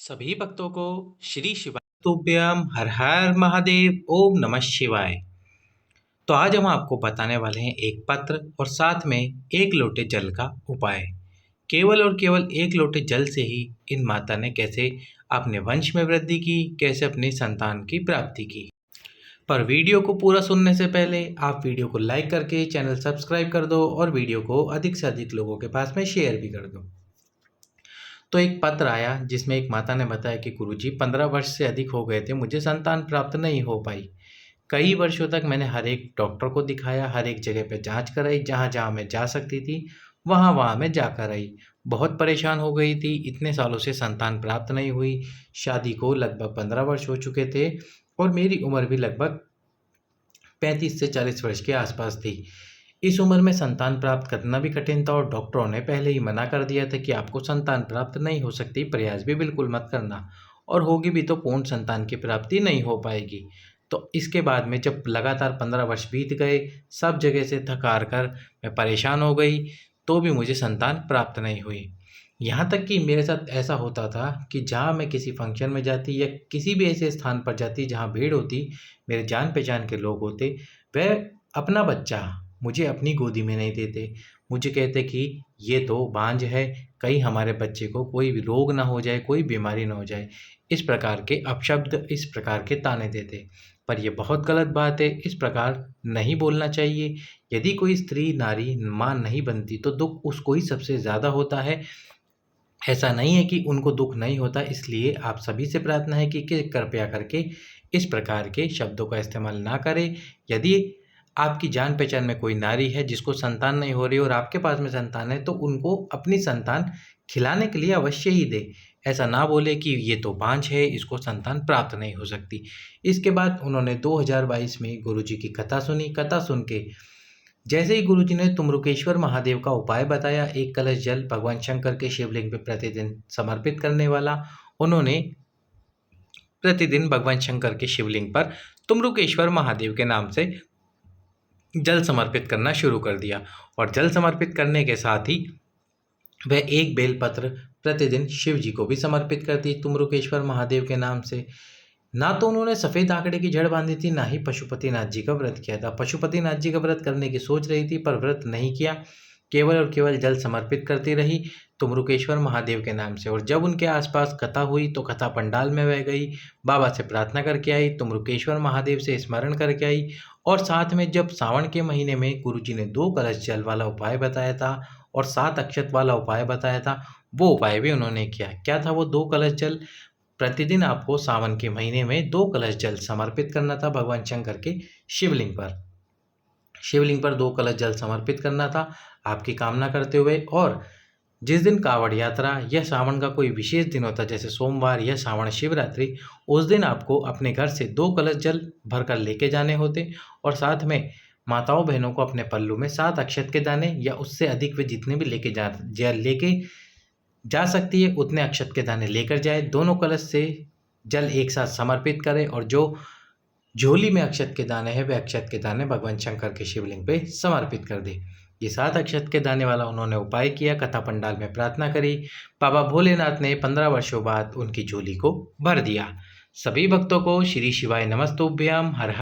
सभी भक्तों को श्री शिवाय हर हर महादेव ओम नमः शिवाय। तो आज हम आपको बताने वाले हैं एक पत्र और साथ में एक लोटे जल का उपाय। केवल और केवल एक लोटे जल से ही इन माता ने कैसे अपने वंश में वृद्धि की, कैसे अपनी संतान की प्राप्ति की। पर वीडियो को पूरा सुनने से पहले आप वीडियो को लाइक करके चैनल सब्सक्राइब कर दो और वीडियो को अधिक से अधिक लोगों के पास में शेयर भी कर दो। तो एक पत्र आया जिसमें एक माता ने बताया कि गुरुजी 15 वर्ष से अधिक हो गए थे, मुझे संतान प्राप्त नहीं हो पाई। कई वर्षों तक मैंने हर एक डॉक्टर को दिखाया, हर एक जगह पे जांच कराई, जहाँ जहाँ मैं जा सकती थी वहाँ वहाँ मैं जाकर आई। बहुत परेशान हो गई थी, इतने सालों से संतान प्राप्त नहीं हुई। शादी को लगभग 15 वर्ष हो चुके थे और मेरी उम्र भी लगभग 35 से 40 वर्ष के आसपास थी। इस उम्र में संतान प्राप्त करना भी कठिन था और डॉक्टरों ने पहले ही मना कर दिया था कि आपको संतान प्राप्त नहीं हो सकती, प्रयास भी बिल्कुल मत करना, और होगी भी तो पूर्ण संतान की प्राप्ति नहीं हो पाएगी। तो इसके बाद में जब लगातार 15 वर्ष बीत गए, सब जगह से थक हार कर मैं परेशान हो गई, तो भी मुझे संतान प्राप्त नहीं हुई। यहाँ तक कि मेरे साथ ऐसा होता था कि जहाँ मैं किसी फंक्शन में जाती या किसी भी ऐसे स्थान पर जाती जहाँ भीड़ होती, मेरे जान पहचान के लोग होते, वह अपना बच्चा मुझे अपनी गोदी में नहीं देते। मुझे कहते कि ये तो बांझ है, कहीं हमारे बच्चे को कोई भी रोग ना हो जाए, कोई बीमारी ना हो जाए। इस प्रकार के अपशब्द, इस प्रकार के ताने देते। पर ये बहुत गलत बात है, इस प्रकार नहीं बोलना चाहिए। यदि कोई स्त्री नारी माँ नहीं बनती तो दुःख उसको ही सबसे ज़्यादा होता है। ऐसा नहीं है कि उनको दुःख नहीं होता, इसलिए आप सभी से प्रार्थना है कि कृपया करके इस प्रकार के शब्दों का इस्तेमाल ना करें। यदि आपकी जान पहचान में कोई नारी है जिसको संतान नहीं हो रही और आपके पास में संतान है, तो उनको अपनी संतान खिलाने के लिए अवश्य ही दे। ऐसा ना बोले कि ये तो बांझ है, इसको संतान प्राप्त नहीं हो सकती। इसके बाद उन्होंने 2022 में गुरुजी की कथा सुनी। कथा सुन के जैसे ही गुरुजी ने तुम्रुकेश्वर महादेव का उपाय बताया, एक कलश जल भगवान शंकर के शिवलिंग पे प्रतिदिन समर्पित करने वाला, उन्होंने प्रतिदिन भगवान शंकर के शिवलिंग पर तुम्रुकेश्वर महादेव के नाम से जल समर्पित करना शुरू कर दिया। और जल समर्पित करने के साथ ही वह एक बेलपत्र प्रतिदिन शिव जी को भी समर्पित करती तुम्रुकेश्वर महादेव के नाम से। ना तो उन्होंने सफ़ेद आंकड़े की जड़ बांधी थी, ना ही पशुपतिनाथ जी का व्रत किया था। पशुपतिनाथ जी का व्रत करने की सोच रही थी पर व्रत नहीं किया, केवल और केवल जल समर्पित करती रही तुम्रुकेश्वर महादेव के नाम से। और जब उनके आसपास कथा हुई तो कथा पंडाल में वह गई, बाबा से प्रार्थना करके आई, तुम्रुकेश्वर महादेव से स्मरण करके आई। और साथ में जब सावन के महीने में गुरुजी ने 2 कलश जल वाला उपाय बताया था और 7 अक्षत वाला उपाय बताया था, वो उपाय भी उन्होंने किया। क्या था वो 2 कलश जल? प्रतिदिन आपको सावन के महीने में 2 कलश जल समर्पित करना था भगवान शंकर के शिवलिंग पर। शिवलिंग पर 2 कलश जल समर्पित करना था आपकी कामना करते हुए। और जिस दिन कावड़ यात्रा या सावन का कोई विशेष दिन होता, जैसे सोमवार या सावन शिवरात्रि, उस दिन आपको अपने घर से 2 कलश जल भरकर लेके जाने होते। और साथ में माताओं बहनों को अपने पल्लू में 7 अक्षत के दाने या उससे अधिक वे जितने भी लेके जा सकती है उतने अक्षत के दाने लेकर जाए। दोनों कलश से जल एक साथ समर्पित करें और जो झोली में अक्षत के दाने हैं वे अक्षत के दाने भगवान शंकर के शिवलिंग पे समर्पित कर दे। ये 7 अक्षत के दाने वाला उन्होंने उपाय किया, कथा पंडाल में प्रार्थना करी। बाबा भोलेनाथ ने 15 वर्षों बाद उनकी झोली को भर दिया। सभी भक्तों को श्री शिवाय नमस्तुभ्यम। हर